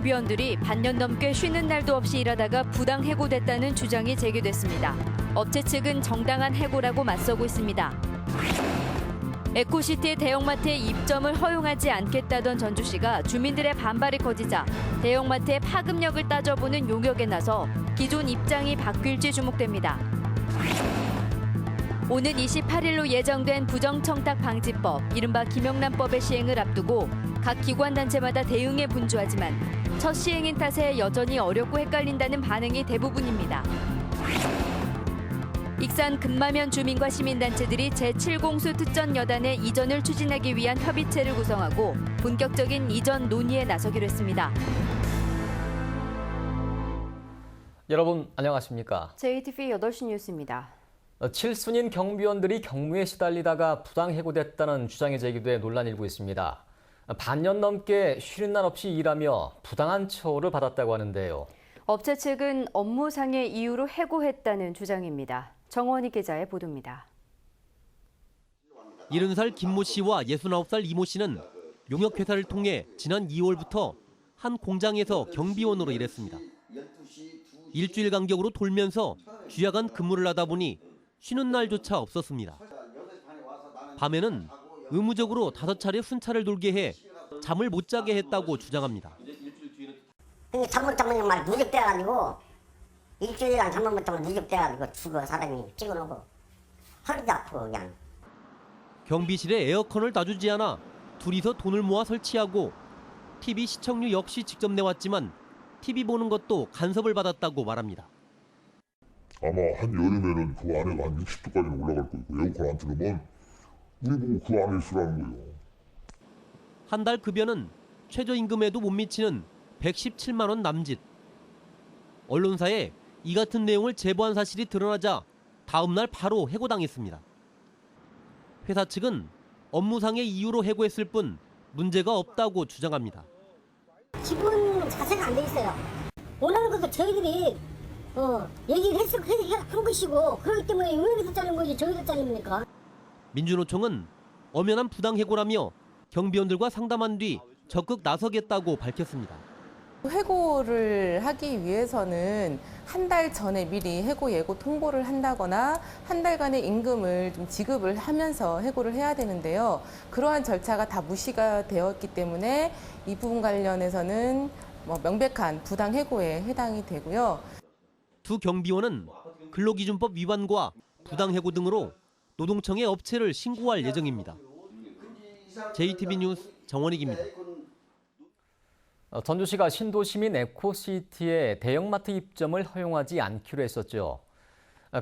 경비원들이 반년 넘게 쉬는 날도 없이 일하다가 부당 해고됐다는 주장이 제기됐습니다. 업체 측은 정당한 해고라고 맞서고 있습니다. 에코시티의 대형마트의 입점을 허용하지 않겠다던 전주시가 주민들의 반발이 커지자 대형마트의 파급력을 따져보는 용역에 나서 기존 입장이 바뀔지 주목됩니다. 오는 28일로 예정된 부정청탁 방지법, 이른바 김영란법의 시행을 앞두고 각 기관단체마다 대응에 분주하지만 첫 시행인 탓에 여전히 어렵고 헷갈린다는 반응이 대부분입니다. 익산 금마면 주민과 시민단체들이 제7공수 특전여단의 이전을 추진하기 위한 협의체를 구성하고 본격적인 이전 논의에 나서기로 했습니다. 여러분 안녕하십니까? JTV 8시 뉴스입니다. 7순인 경비원들이 경무에 시달리다가 부당해고됐다는 주장이 제기돼 논란이 일고 있습니다. 반년 넘게 쉬는 날 없이 일하며 부당한 처우를 받았다고 하는데요. 업체 측은 업무상의 이유로 해고했다는 주장입니다. 정원희 기자의 보도입니다. 70살 김모 씨와 69살 이모 씨는 용역회사를 통해 지난 2월부터 한 공장에서 경비원으로 일했습니다. 일주일 간격으로 돌면서 주야간 근무를 하다 보니 쉬는 날조차 없었습니다. 밤에는 의무적으로 5차례 순찰을 돌게 해 잠을 못 자게 했다고 주장합니다. 잠못 자면 말 누적돼가지고 일주일간 잠못 못 자면 누적돼가지고 죽어 사람이 찍어놓고 허리도 아프고 그냥. 경비실에 에어컨을 놔주지 않아 둘이서 돈을 모아 설치하고 TV 시청료 역시 직접 내왔지만 TV 보는 것도 간섭을 받았다고 말합니다. 아마 한 여름에는 그 안에가 한 60도까지는 올라갈 거고 에어컨 안 틀으면 우리 보고 그 안에 있으라는 거예요. 한 달 급여는 최저임금에도 못 미치는 117만 원 남짓. 언론사에 이 같은 내용을 제보한 사실이 드러나자 다음 날 바로 해고당했습니다. 회사 측은 업무상의 이유로 해고했을 뿐 문제가 없다고 주장합니다. 기본 자세가 안 돼 있어요. 원하는 것도 저희들이 얘기를 한 것이고 그렇기 때문에 용역에서 자른 거지 저희가 자릅니까? 민주노총은 엄연한 부당해고라며 경비원들과 상담한 뒤 적극 나서겠다고 밝혔습니다. 해고를 하기 위해서는 한 달 전에 미리 해고 예고 통보를 한다거나 한 달간의 임금을 좀 지급을 하면서 해고를 해야 되는데요. 그러한 절차가 다 무시가 되었기 때문에 이 부분 관련해서는 명백한 부당 해고에 해당이 되고요. 두 경비원은 근로기준법 위반과 부당 해고 등으로 노동청에 업체를 신고할 예정입니다. JTB 뉴스 정원익입니다. 전주시가 신도시민 에코시티에 대형마트 입점을 허용하지 않기로 했었죠.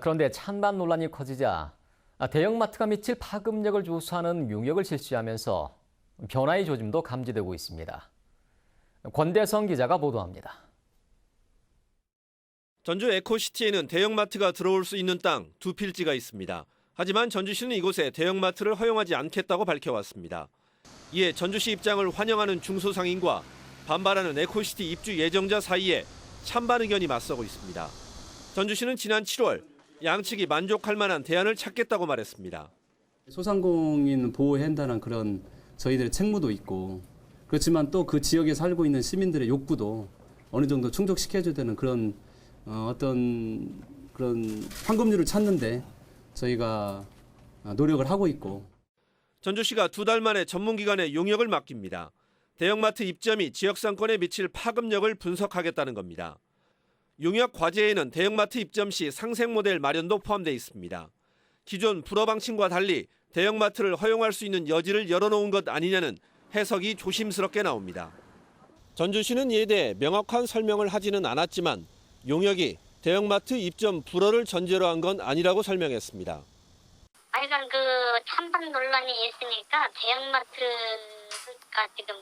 그런데 찬반 논란이 커지자 대형마트가 미칠 파급력을 조사하는 용역을 실시하면서 변화의 조짐도 감지되고 있습니다. 권대성 기자가 보도합니다. 전주 에코시티에는 대형마트가 들어올 수 있는 땅 2필지가 있습니다. 하지만 전주시는 이곳에 대형마트를 허용하지 않겠다고 밝혀왔습니다. 이에 전주시 입장을 환영하는 중소상인과 반발하는 에코시티 입주 예정자 사이에 찬반 의견이 맞서고 있습니다. 전주시는 지난 7월 양측이 만족할 만한 대안을 찾겠다고 말했습니다. 소상공인 보호해야 한다는 그런 저희들의 책무도 있고 그렇지만 또 그 지역에 살고 있는 시민들의 욕구도 어느 정도 충족시켜줘야 되는 그런 어떤 그런 황금률을 찾는데 저희가 노력을 하고 있고. 전주시가 2달 만에 전문기관에 용역을 맡깁니다. 대형마트 입점이 지역상권에 미칠 파급력을 분석하겠다는 겁니다. 용역 과제에는 대형마트 입점 시 상생 모델 마련도 포함되어 있습니다. 기존 불허 방침과 달리 대형마트를 허용할 수 있는 여지를 열어놓은 것 아니냐는 해석이 조심스럽게 나옵니다. 전주시는 이에 대해 명확한 설명을 하지는 않았지만 용역이 대형마트 입점 불허를 전제로 한 건 아니라고 설명했습니다. 하여간 찬반 논란이 있으니까 대형마트가 지금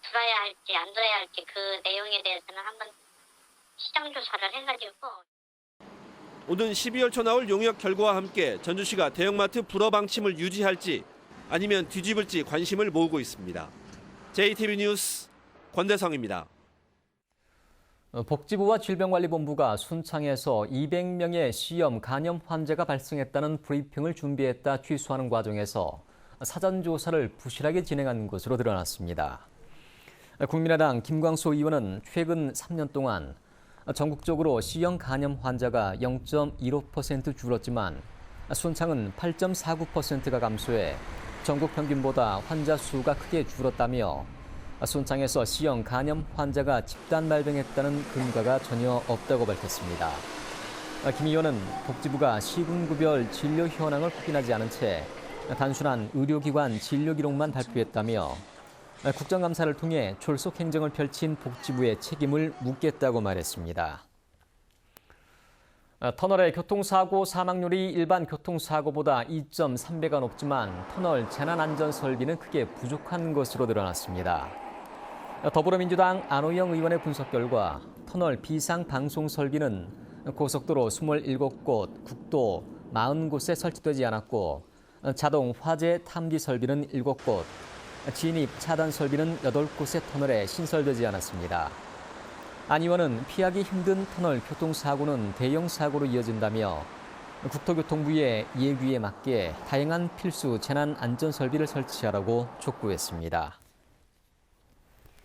들어야 할지 안 들어야 할지 그 내용에 대해서는 한번 시장 조사를 해가지고. 오는 12월 초 나올 용역 결과와 함께 전주시가 대형마트 불허 방침을 유지할지 아니면 뒤집을지 관심을 모으고 있습니다. JTB 뉴스 권대성입니다. 복지부와 질병관리본부가 순창에서 200명의 시염, 간염 환자가 발생했다는 브리핑을 준비했다 취소하는 과정에서 사전조사를 부실하게 진행한 것으로 드러났습니다. 국민의당 김광수 의원은 최근 3년 동안 전국적으로 C형 간염 환자가 0.15% 줄었지만 순창은 8.49%가 감소해 전국 평균보다 환자 수가 크게 줄었다며 순창에서 C형 간염 환자가 집단 발병했다는 근거가 전혀 없다고 밝혔습니다. 김 의원은 복지부가 시군구별 진료 현황을 확인하지 않은 채 단순한 의료기관 진료 기록만 발표했다며 국정감사를 통해 졸속 행정을 펼친 복지부의 책임을 묻겠다고 말했습니다. 터널의 교통사고 사망률이 일반 교통사고보다 2.3배가 높지만 터널 재난안전 설비는 크게 부족한 것으로 드러났습니다. 더불어민주당 안호영 의원의 분석 결과 터널 비상 방송 설비는 고속도로 27곳, 국도 40곳에 설치되지 않았고 자동 화재 탐지 설비는 7곳, 진입 차단 설비는 8곳의 터널에 신설되지 않았습니다. 안 의원은 피하기 힘든 터널 교통사고는 대형 사고로 이어진다며 국토교통부의 예규에 맞게 다양한 필수 재난안전 설비를 설치하라고 촉구했습니다.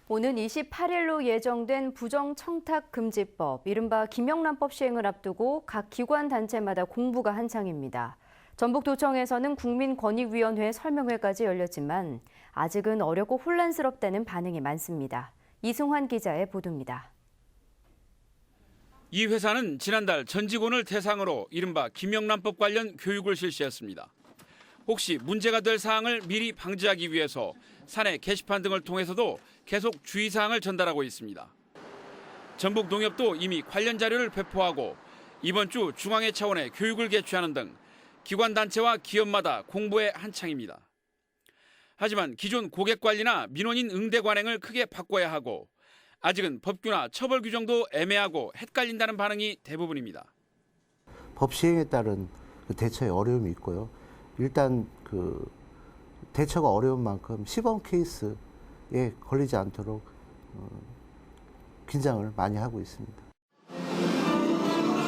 오는 28일로 예정된 부정청탁금지법, 이른바 김영란법 시행을 앞두고 각 기관 단체마다 공부가 한창입니다. 전북도청에서는 국민권익위원회 설명회까지 열렸지만 아직은 어렵고 혼란스럽다는 반응이 많습니다. 이승환 기자의 보도입니다. 이 회사는 지난달 전 직원을 대상으로 이른바 김영란법 관련 교육을 실시했습니다. 혹시 문제가 될 사항을 미리 방지하기 위해서 사내 게시판 등을 통해서도 계속 주의사항을 전달하고 있습니다. 전북농협도 이미 관련 자료를 배포하고 이번 주 중앙회 차원의 교육을 개최하는 등 기관 단체와 기업마다 공부에 한창입니다. 하지만 기존 고객관리나 민원인 응대 관행을 크게 바꿔야 하고 아직은 법규나 처벌 규정도 애매하고 헷갈린다는 반응이 대부분입니다. 법 시행에 따른 대처에 어려움이 있고요. 일단 대처가 어려운 만큼 시범 케이스에 걸리지 않도록 긴장을 많이 하고 있습니다.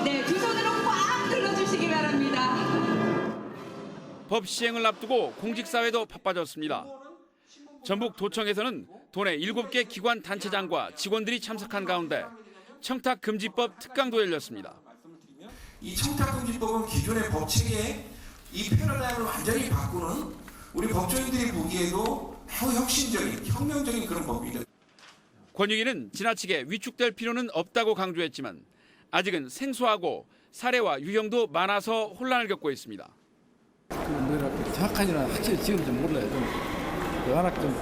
네, 두 손으로 꽉 눌러주시기 바랍니다. 법 시행을 앞두고 공직사회도 바빠졌습니다. 전북도청에서는 도내 7개 기관 단체장과 직원들이 참석한 가운데 청탁금지법 특강도 열렸습니다. 이 청탁금지법은 기존의 법체계에 이 패러다임을 완전히 바꾸는 우리 법조인들이 보기에도 매우 혁신적인, 혁명적인 그런 법이죠. 권익위는 지나치게 위축될 필요는 없다고 강조했지만 아직은 생소하고 사례와 유형도 많아서 혼란을 겪고 있습니다. 정확한지는 확실히 지금 좀 몰라요. 워낙 좀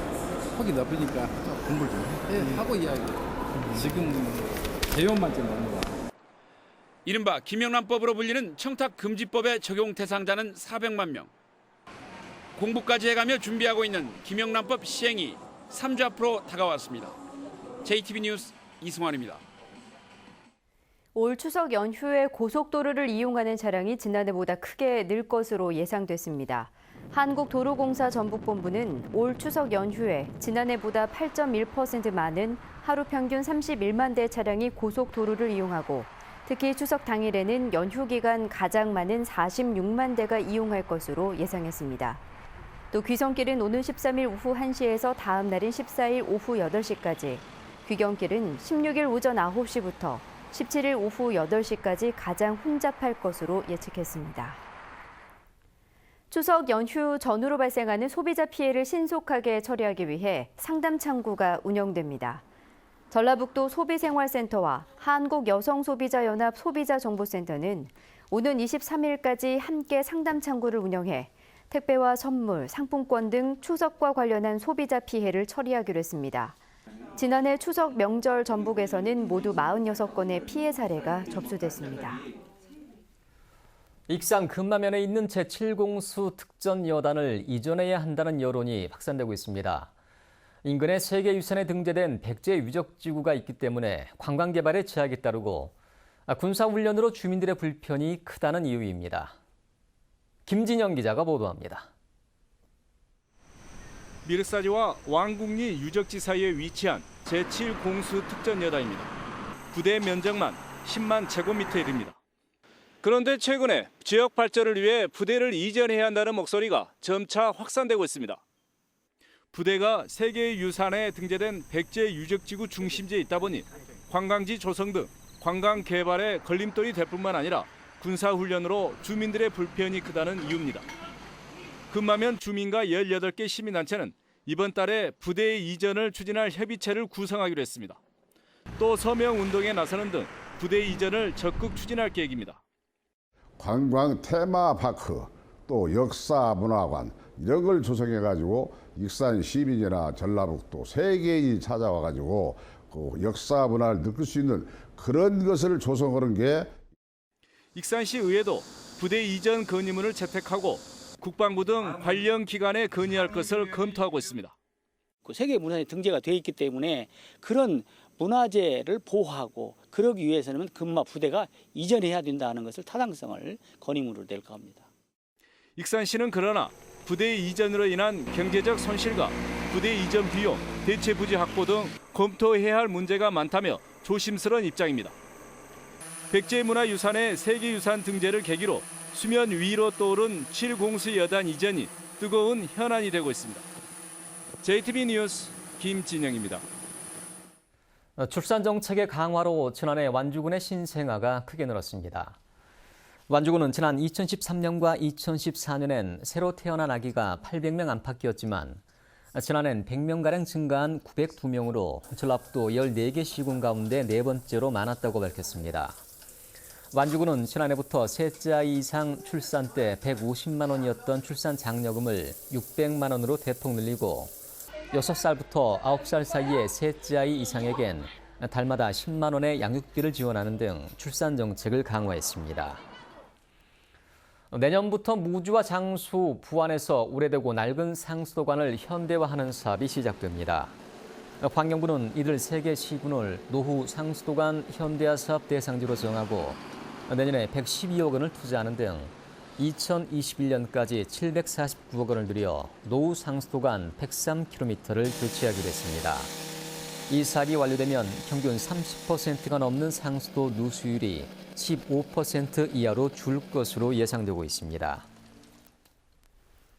폭이 높으니까 공부를 좀 하고 이야기. 지금 내용만 좀 납니다. 이른바 김영란법으로 불리는 청탁금지법의 적용 대상자는 400만 명. 공부까지 해가며 준비하고 있는 김영란법 시행이 3주 앞으로 다가왔습니다. JTB 뉴스 이승환입니다. 올 추석 연휴에 고속도로를 이용하는 차량이 지난해보다 크게 늘 것으로 예상됐습니다. 한국도로공사 전북본부는 올 추석 연휴에 지난해보다 8.1% 많은 하루 평균 31만 대 차량이 고속도로를 이용하고 특히 추석 당일에는 연휴 기간 가장 많은 46만 대가 이용할 것으로 예상했습니다. 또 귀성길은 오는 13일 오후 1시에서 다음 날인 14일 오후 8시까지, 귀경길은 16일 오전 9시부터 17일 오후 8시까지 가장 혼잡할 것으로 예측했습니다. 추석 연휴 전후로 발생하는 소비자 피해를 신속하게 처리하기 위해 상담 창구가 운영됩니다. 전라북도 소비생활센터와 한국여성소비자연합 소비자정보센터는 오는 23일까지 함께 상담 창구를 운영해 택배와 선물, 상품권 등 추석과 관련한 소비자 피해를 처리하기로 했습니다. 지난해 추석 명절 전북에서는 모두 46건의 피해 사례가 접수됐습니다. 익산 금남면에 있는 제7공수 특전여단을 이전해야 한다는 여론이 확산되고 있습니다. 인근에 세계유산에 등재된 백제 유적지구가 있기 때문에 관광 개발에 제약이 따르고 군사훈련으로 주민들의 불편이 크다는 이유입니다. 김진영 기자가 보도합니다. 미르사지와 왕궁리 유적지 사이에 위치한 제7공수 특전여단입니다. 부대 면적만 10만 제곱미터에 이릅니다. 그런데 최근에 지역 발전을 위해 부대를 이전해야 한다는 목소리가 점차 확산되고 있습니다. 부대가 세계의 유산에 등재된 백제 유적지구 중심지에 있다 보니 관광지 조성 등 관광 개발에 걸림돌이 될 뿐만 아니라 군사훈련으로 주민들의 불편이 크다는 이유입니다. 금마면 주민과 18개 시민단체는 이번 달에 부대 이전을 추진할 협의체를 구성하기로 했습니다. 또 서명운동에 나서는 등 부대 이전을 적극 추진할 계획입니다. 관광 테마파크, 또 역사문화관 이런 걸 조성해가지고 익산 시민이나 전라북도 세계인이 찾아와가지고 그 역사 문화를 느낄 수 있는 그런 것을 조성하는 게 익산시 의회도 부대 이전 건의문을 채택하고 국방부 등 관련 기관에 건의할 것을 검토하고 있습니다. 세계문화재 등재가 되어 있기 때문에 그런 문화재를 보호하고 그러기 위해서는 금마 부대가 이전해야 된다는 것을 타당성을 건의문으로 낼 겁니다. 익산시는 그러나 부대 이전으로 인한 경제적 손실과 부대 이전 비용, 대체 부지 확보 등 검토해야 할 문제가 많다며 조심스러운 입장입니다. 백제문화유산의 세계유산 등재를 계기로 수면 위로 떠오른 7공수 여단 이전이 뜨거운 현안이 되고 있습니다. JTB 뉴스 김진영입니다. 출산 정책의 강화로 지난해 완주군의 신생아가 크게 늘었습니다. 완주군은 지난 2013년과 2014년엔 새로 태어난 아기가 800명 안팎이었지만 지난해는 100명가량 증가한 902명으로 전라북도 14개 시군 가운데 네 번째로 많았다고 밝혔습니다. 완주군은 지난해부터 셋째 아이 이상 출산 때 150만 원이었던 출산 장려금을 600만 원으로 대폭 늘리고 6살부터 9살 사이의 셋째 아이 이상에겐 달마다 10만 원의 양육비를 지원하는 등 출산 정책을 강화했습니다. 내년부터 무주와 장수, 부안에서 오래되고 낡은 상수도관을 현대화하는 사업이 시작됩니다. 환경부는 이들 3개 시군을 노후 상수도관 현대화 사업 대상지로 정하고 내년에 112억 원을 투자하는 등 2021년까지 749억 원을 들여 노후 상수도관 103km를 교체하기로 했습니다. 이 사업이 완료되면 평균 30%가 넘는 상수도 누수율이 15% 이하로 줄 것으로 예상되고 있습니다.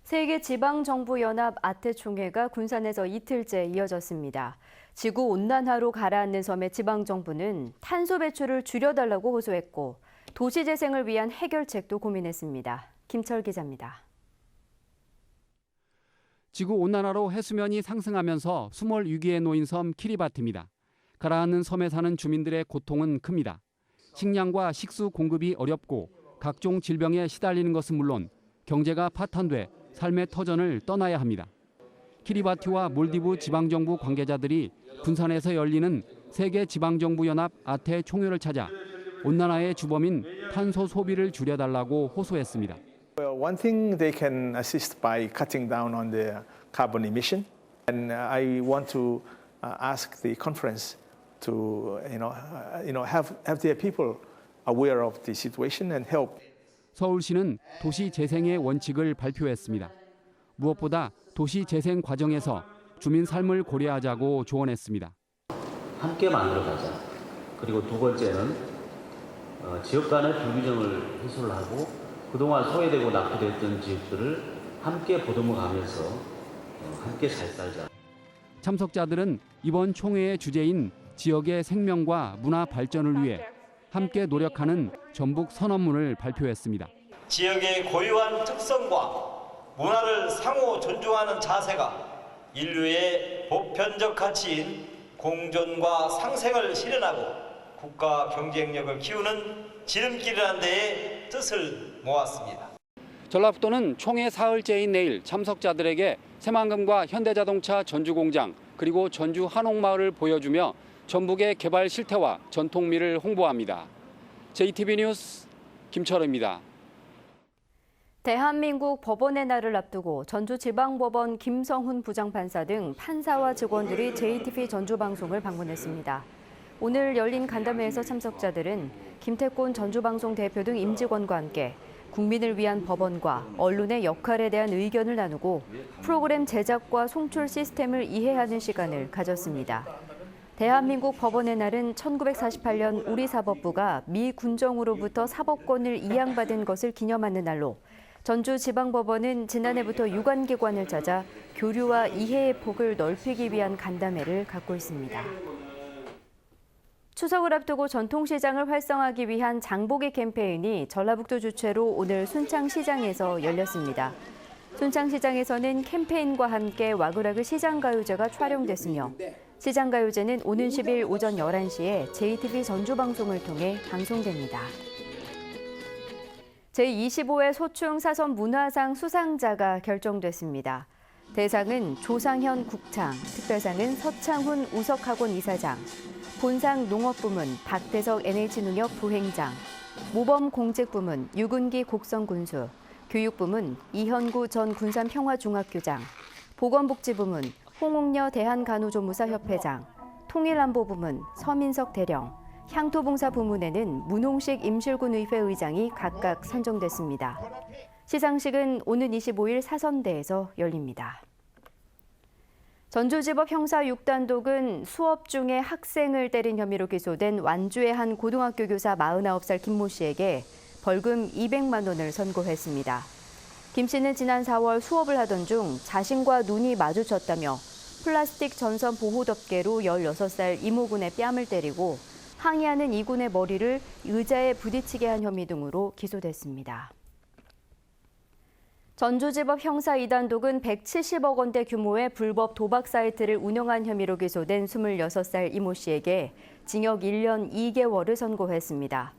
세계지방정부연합 아태총회가 군산에서 이틀째 이어졌습니다. 지구온난화로 가라앉는 섬의 지방정부는 탄소 배출을 줄여달라고 호소했고 도시재생을 위한 해결책도 고민했습니다. 김철 기자입니다. 지구온난화로 해수면이 상승하면서 수몰 위기에 놓인 섬 키리바티입니다. 가라앉는 섬에 사는 주민들의 고통은 큽니다. 식량과 식수 공급이 어렵고 각종 질병에 시달리는 것은 물론 경제가 파탄돼 삶의 터전을 떠나야 합니다. 키리바티와 몰디브 지방정부 관계자들이 군산에서 열리는 세계지방정부연합 아태 총회를 찾아 온난화의 주범인 탄소 소비를 줄여달라고 호소했습니다. Well, one thing they can assist by cutting down on their carbon emission, and I want to ask the conference to, have their people aware of the situation and help. 서울시는 도시 재생의 원칙을 발표했습니다. 무엇보다 도시 재생 과정에서 주민 삶을 고려하자고 조언했습니다. 함께 만들어가자. 그리고 두 번째는 지역 간의 불균형을 해소를 하고 그동안 소외되고 낙후됐던 지역들을 함께 보듬어가면서 함께 잘 살자. 참석자들은 이번 총회의 주제인 지역의 생명과 문화 발전을 위해 함께 노력하는 전북 선언문을 발표했습니다. 지역의 고유한 특성과 문화를 상호 존중하는 자세가 인류의 보편적 가치인 공존과 상생을 실현하고 국가 경쟁력을 키우는 지름길이라는 데에 뜻을 모았습니다. 전라북도는 총회 사흘째인 내일 참석자들에게 새만금과 현대자동차 전주공장 그리고 전주 한옥마을을 보여주며 전북의 개발 실태와 전통미를 홍보합니다. JTB 뉴스 김철우입니다. 대한민국 법원의 날을 앞두고 전주지방법원 김성훈 부장판사 등 판사와 직원들이 JTB 전주방송을 방문했습니다. 오늘 열린 간담회에서 참석자들은 김태곤 전주방송 대표 등 임직원과 함께 국민을 위한 법원과 언론의 역할에 대한 의견을 나누고 프로그램 제작과 송출 시스템을 이해하는 시간을 가졌습니다. 대한민국 법원의 날은 1948년 우리 사법부가 미 군정으로부터 사법권을 이양받은 것을 기념하는 날로 전주지방법원은 지난해부터 유관기관을 찾아 교류와 이해의 폭을 넓히기 위한 간담회를 갖고 있습니다. 추석을 앞두고 전통시장을 활성화하기 위한 장보기 캠페인이 전라북도 주최로 오늘 순창시장에서 열렸습니다. 순창시장에서는 캠페인과 함께 와그라그 시장가요제가 촬영됐으며 시장가요제는 오는 10일 오전 11시에 JTB 전주방송을 통해 방송됩니다. 제25회 소충 사선 문화상 수상자가 결정됐습니다. 대상은 조상현 국창, 특별상은 서창훈 우석학원 이사장, 본상 농업부문 박대석 NH농협 부행장, 모범공직부문 유군기 곡성군수, 교육부문 이현구 전 군산평화중학교장, 보건복지부문 홍옥녀 대한간호조무사협회장, 통일안보부문 서민석 대령, 향토봉사부문에는 문홍식 임실군의회 의장이 각각 선정됐습니다. 시상식은 오는 25일 사선대에서 열립니다. 전주지법 형사 6단독은 수업 중에 학생을 때린 혐의로 기소된 완주의 한 고등학교 교사 49살 김모 씨에게 벌금 200만 원을 선고했습니다. 김 씨는 지난 4월 수업을 하던 중 자신과 눈이 마주쳤다며 플라스틱 전선 보호덮개로 16살 이모군의 뺨을 때리고 항의하는 이군의 머리를 의자에 부딪히게 한 혐의 등으로 기소됐습니다. 전주지법 형사 2단독은 170억 원대 규모의 불법 도박 사이트를 운영한 혐의로 기소된 26살 이모 씨에게 징역 1년 2개월을 선고했습니다.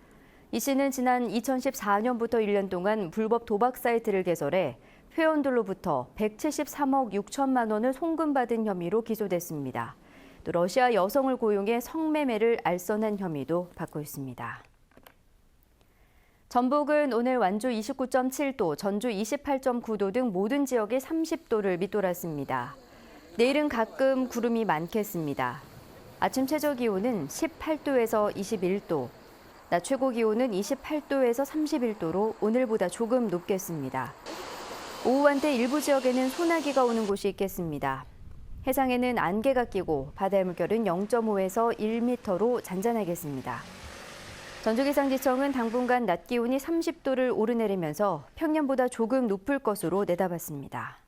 이 씨는 지난 2014년부터 1년 동안 불법 도박 사이트를 개설해 회원들로부터 173억 6천만 원을 송금받은 혐의로 기소됐습니다. 또 러시아 여성을 고용해 성매매를 알선한 혐의도 받고 있습니다. 전북은 오늘 완주 29.7도, 전주 28.9도 등 모든 지역이 30도를 밑돌았습니다. 내일은 가끔 구름이 많겠습니다. 아침 최저기온은 18도에서 21도, 낮 최고기온은 28도에서 31도로 오늘보다 조금 높겠습니다. 오후 한때 일부 지역에는 소나기가 오는 곳이 있겠습니다. 해상에는 안개가 끼고 바다의 물결은 0.5에서 1m로 잔잔하겠습니다. 전주기상지청은 당분간 낮 기온이 30도를 오르내리면서 평년보다 조금 높을 것으로 내다봤습니다.